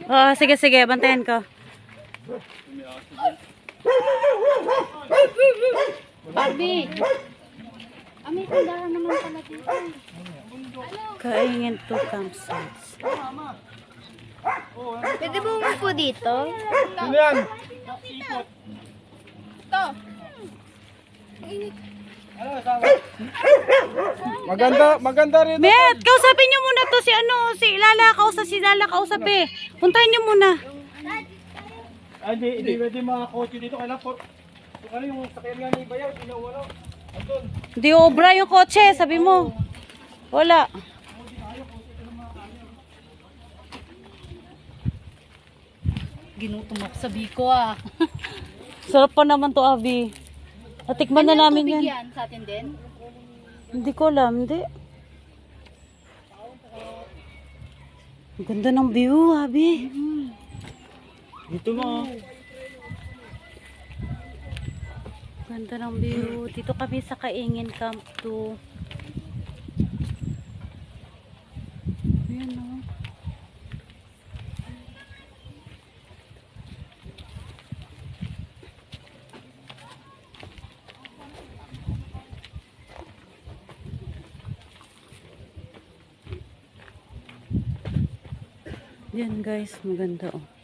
Oo, sige, sige. Bantayan ko. Barbie! May tindahan naman pala dito. Kaingin to campsites. Pwede mo po dito? Sino yan? Ito. Maganda rin. Bet, kausapin niyo muna to si si Lala. Si Lala kausapin. Puntahan niyo muna. Hindi pwede mga kotse dito. Kailan po? Ano yung sakyan nga ni Bayaw? Pinawala. Andun. Di obra yung kotse, sabi mo. Wala. Ginutom ako sa biko ah. Sarap pa naman to, Abi. Natikman na namin yan. Yan sa atin din? Hindi ko alam, hindi. Ang ganda ng view, Abi. Dito mo. Ganda ng view. Dito kami sa Kaingin Camp 2. Ayan o. Yan guys, maganda oh.